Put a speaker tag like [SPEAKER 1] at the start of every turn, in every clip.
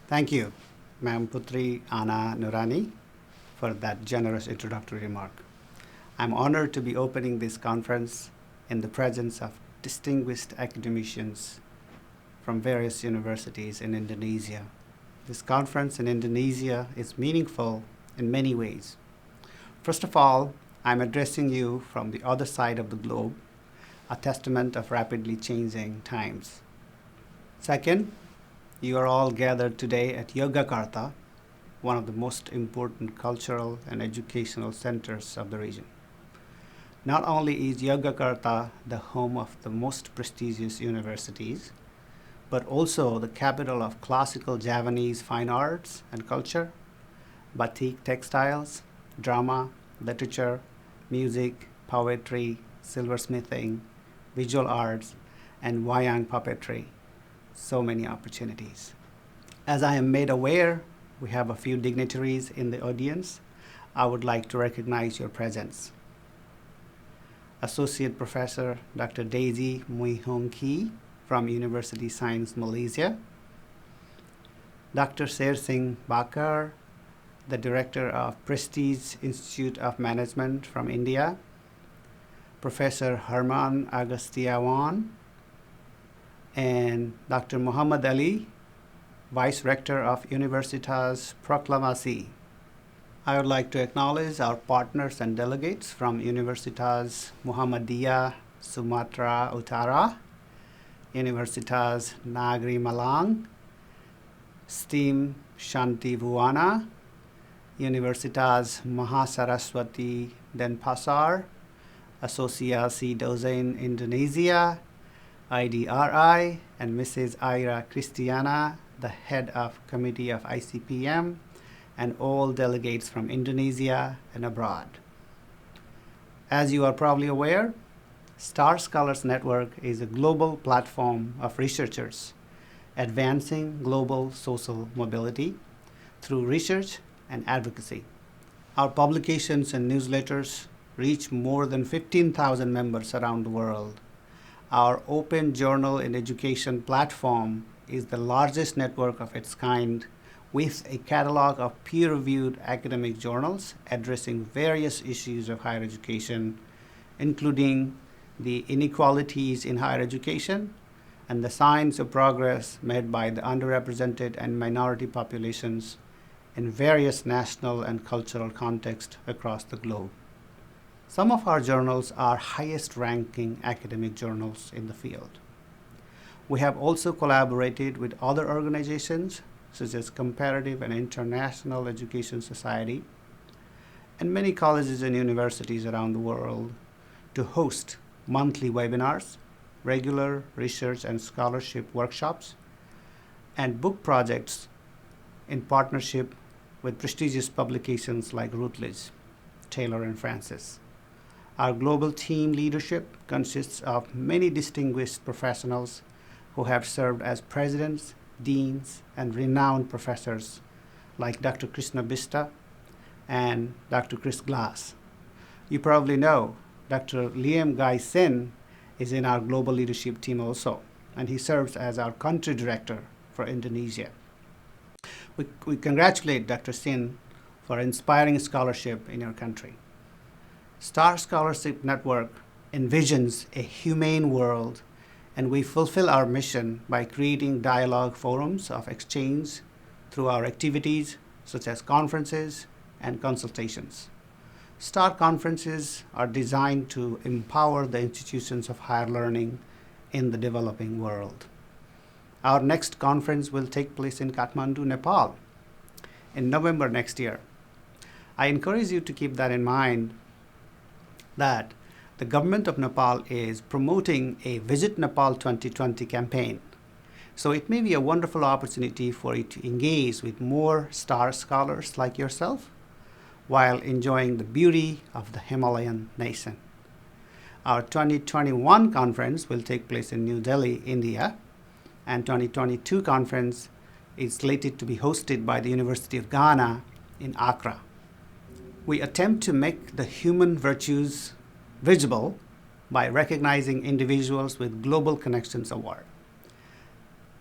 [SPEAKER 1] Thank you, Ma'am Putri Ana Nurani, for that generous introductory remark. I'm honored to be opening this conference in the presence of distinguished academicians from various universities in Indonesia. This conference in Indonesia is meaningful in many ways. First of all, I'm addressing you from the other side of the globe, a testament of rapidly changing times. Second, you are all gathered today at Yogyakarta, one of the most important cultural and educational centers of the region. Not only is Yogyakarta the home of the most prestigious universities, but also the capital of classical Javanese fine arts and culture, batik textiles, drama, literature, music, poetry, silversmithing, visual arts, and wayang puppetry. So many opportunities. As I am made aware, we have a few dignitaries in the audience. I would like to recognize your presence. Associate Professor Dr. Daisy Mui Hong Ki from University Science Malaysia, Dr. Ser Singh Bakar, the Director of Prestige Institute of Management from India, Professor Herman Agustiawan, and Dr. Muhammad Ali, Vice Rector of Universitas Proklamasi. I would like to acknowledge our partners and delegates from Universitas Muhammadiyah Sumatra Utara, Universitas Negeri Malang, STEAM Shanti Buana, Universitas Mahasaraswati Denpasar, Asosiasi Dosen Indonesia, IDRI, and Mrs. Ira Christiana, the head of committee of ICPM, and all delegates from Indonesia and abroad. As you are probably aware, Star Scholars Network is a global platform of researchers advancing global social mobility through research and advocacy. Our publications and newsletters reach more than 15,000 members around the world. Our open journal and education platform is the largest network of its kind, with a catalog of peer-reviewed academic journals addressing various issues of higher education, including the inequalities in higher education and the signs of progress made by the underrepresented and minority populations in various national and cultural contexts across the globe. Some of our journals are highest-ranking academic journals in the field. We have also collaborated with other organizations such as Comparative and International Education Society and many colleges and universities around the world to host monthly webinars, regular research and scholarship workshops, and book projects in partnership with prestigious publications like Routledge, Taylor and Francis. Our global team leadership consists of many distinguished professionals who have served as presidents, deans, and renowned professors like Dr. Krishna Bista and Dr. Chris Glass. You probably know Dr. Liam Gai Sin is in our global leadership team also, and he serves as our country director for Indonesia. We congratulate Dr. Sin for inspiring scholarship in your country. Star Scholarship Network envisions a humane world, and we fulfill our mission by creating dialogue forums of exchange through our activities such as conferences and consultations. STAR conferences are designed to empower the institutions of higher learning in the developing world. Our next conference will take place in Kathmandu, Nepal, in November next year. I encourage you to keep that in mind, that the government of Nepal is promoting a Visit Nepal 2020 campaign. So it may be a wonderful opportunity for you to engage with more STAR scholars like yourself while enjoying the beauty of the Himalayan nation. Our 2021 conference will take place in New Delhi, India, and 2022 conference is slated to be hosted by the University of Ghana in Accra. We attempt to make the human virtues visible by recognizing individuals with Global Connections Award.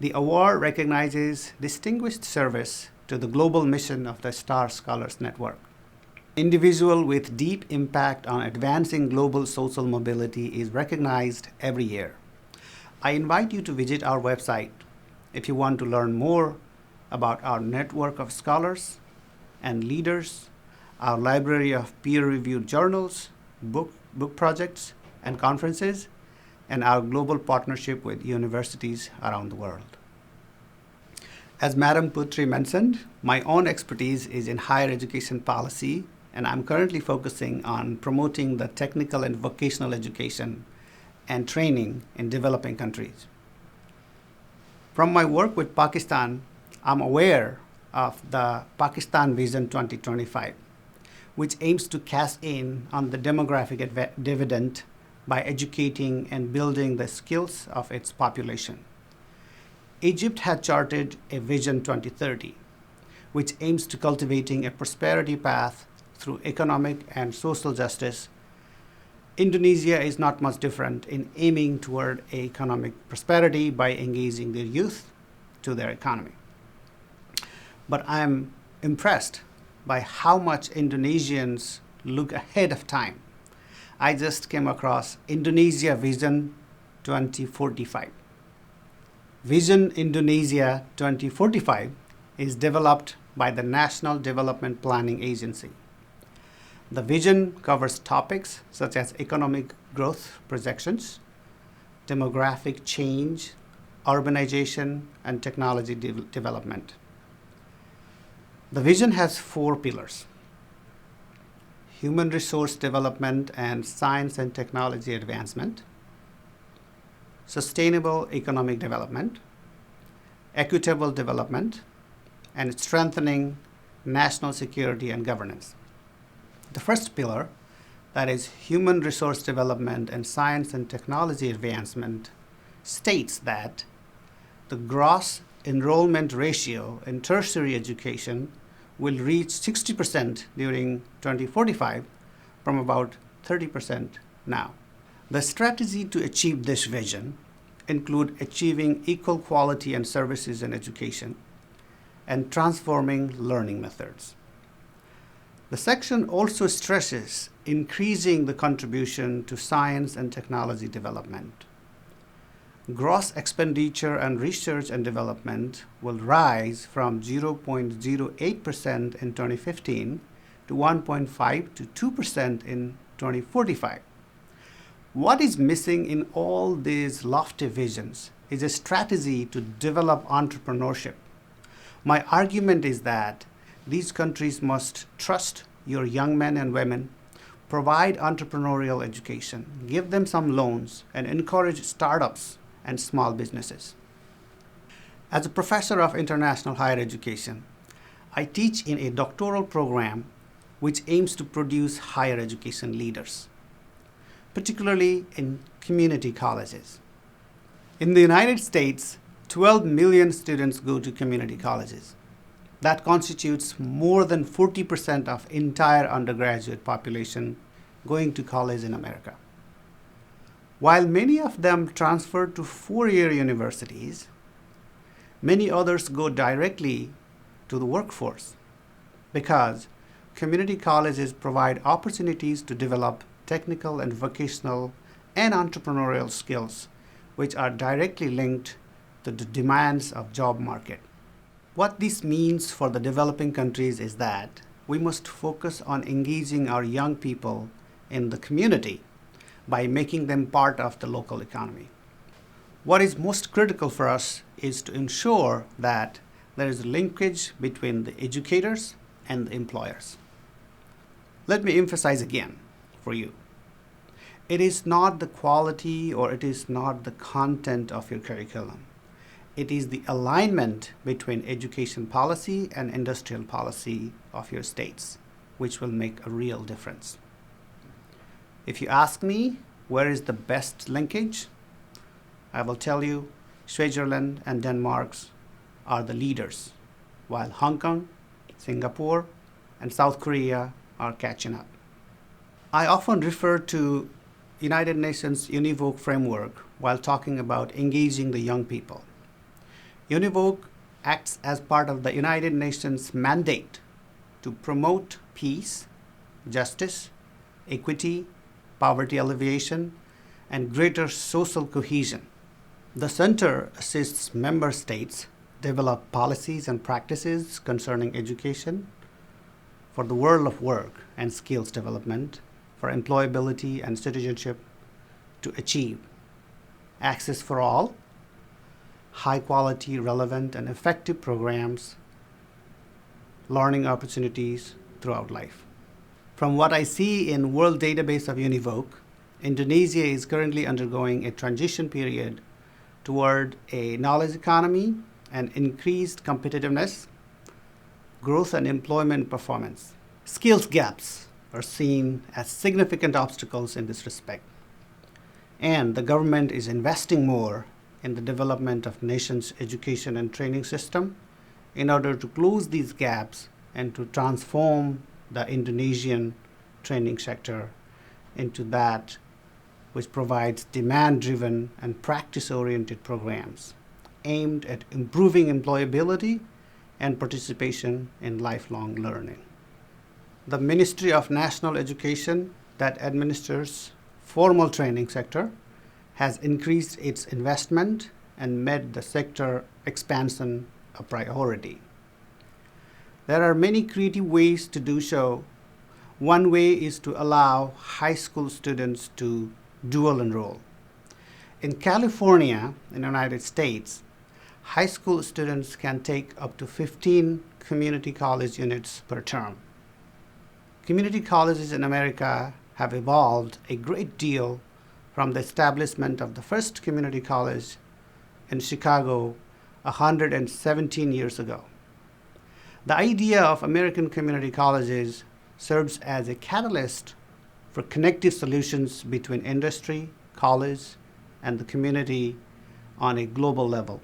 [SPEAKER 1] The award recognizes distinguished service to the global mission of the Star Scholars Network. Individual with deep impact on advancing global social mobility is recognized every year. I invite you to visit our website if you want to learn more about our network of scholars and leaders, our library of peer-reviewed journals, book projects, and conferences, and our global partnership with universities around the world. As Madam Putri mentioned, my own expertise is in higher education policy, and I'm currently focusing on promoting the technical and vocational education and training in developing countries. From my work with Pakistan, I'm aware of the Pakistan Vision 2025, which aims to cash in on the demographic dividend by educating and building the skills of its population. Egypt had charted a Vision 2030, which aims to cultivating a prosperity path through economic and social justice. Indonesia is not much different in aiming toward economic prosperity by engaging their youth to their economy. But I'm impressed by how much Indonesians look ahead of time. I just came across Indonesia Vision 2045. Vision Indonesia 2045 is developed by the National Development Planning Agency. The vision covers topics such as economic growth projections, demographic change, urbanization, and technology development. The vision has 4 pillars: human resource development and science and technology advancement, sustainable economic development, equitable development, and strengthening national security and governance. The first pillar, that is human resource development and science and technology advancement, states that the gross enrollment ratio in tertiary education will reach 60% during 2045 from about 30% now. The strategy to achieve this vision include achieving equal quality and services in education and transforming learning methods. The section also stresses increasing the contribution to science and technology development. Gross expenditure on research and development will rise from 0.08% in 2015 to 1.5 to 2% in 2045. What is missing in all these lofty visions is a strategy to develop entrepreneurship. My argument is that these countries must trust your young men and women, provide entrepreneurial education, give them some loans, and encourage startups and small businesses. As a professor of international higher education, I teach in a doctoral program which aims to produce higher education leaders, particularly in community colleges. In the United States, 12 million students go to community colleges. That constitutes more than 40% of entire undergraduate population going to college in America. While many of them transfer to 4-year universities, many others go directly to the workforce because community colleges provide opportunities to develop technical and vocational and entrepreneurial skills which are directly linked to the demands of job market. What this means for the developing countries is that we must focus on engaging our young people in the community by making them part of the local economy. What is most critical for us is to ensure that there is a linkage between the educators and the employers. Let me emphasize again for you. It is not the quality or it is not the content of your curriculum. It is the alignment between education policy and industrial policy of your states, which will make a real difference. If you ask me, where is the best linkage? I will tell you, Switzerland and Denmark are the leaders, while Hong Kong, Singapore, and South Korea are catching up. I often refer to United Nations Univoc framework while talking about engaging the young people. Univoc acts as part of the United Nations mandate to promote peace, justice, equity, poverty alleviation, and greater social cohesion. The Center assists member states develop policies and practices concerning education for the world of work and skills development, for employability and citizenship to achieve access for all, high quality, relevant, and effective programs, learning opportunities throughout life. From what I see in World Database of Univoc, Indonesia is currently undergoing a transition period toward a knowledge economy and increased competitiveness, growth, and employment performance. Skills gaps are seen as significant obstacles in this respect, and the government is investing more in the development of nation's education and training system in order to close these gaps and to transform the Indonesian training sector into that which provides demand-driven and practice-oriented programs aimed at improving employability and participation in lifelong learning. The Ministry of National Education that administers formal training sector has increased its investment and made the sector expansion a priority. There are many creative ways to do so. One way is to allow high school students to dual enroll. In California, in the United States, high school students can take up to 15 community college units per term. Community colleges in America have evolved a great deal from the establishment of the first community college in Chicago 117 years ago. The idea of American community colleges serves as a catalyst for connective solutions between industry, college, and the community on a global level.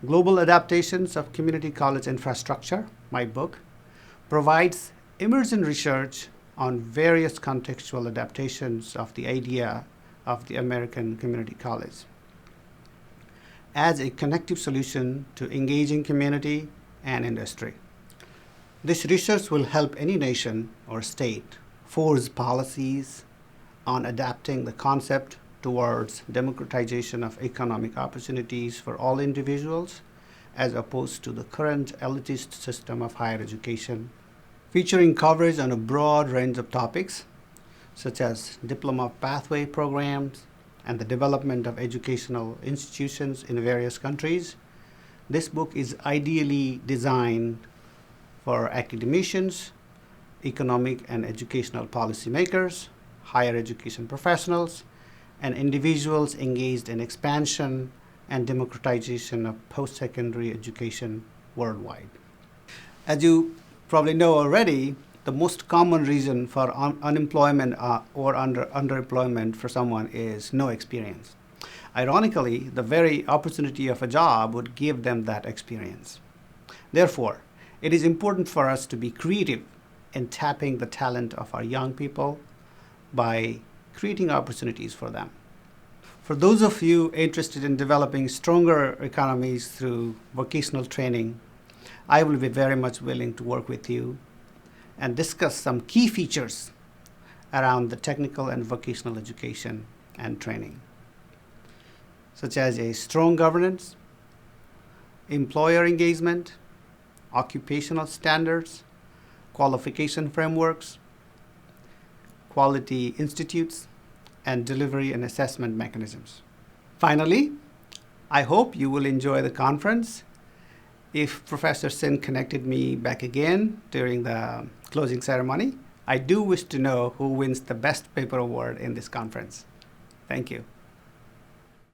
[SPEAKER 1] Global Adaptations of Community College Infrastructure, my book, provides immersion research on various contextual adaptations of the idea of the American community college as a connective solution to engaging community and industry. This research will help any nation or state force policies on adapting the concept towards democratization of economic opportunities for all individuals, as opposed to the current elitist system of higher education, featuring coverage on a broad range of topics, such as diploma pathway programs and the development of educational institutions in various countries. This book is ideally designed for academicians, economic and educational policymakers, higher education professionals, and individuals engaged in expansion and democratization of post-secondary education worldwide. As you probably know already, the most common reason for unemployment or underemployment for someone is no experience. Ironically, the very opportunity of a job would give them that experience. Therefore, it is important for us to be creative in tapping the talent of our young people by creating opportunities for them. For those of you interested in developing stronger economies through vocational training, I will be very much willing to work with you and discuss some key features around the technical and vocational education and training, such as a strong governance, employer engagement, occupational standards, qualification frameworks, quality institutes, and delivery and assessment mechanisms. Finally, I hope you will enjoy the conference. If Professor Sin connected me back again during the closing ceremony, I do wish to know who wins the Best Paper Award in this conference. Thank you.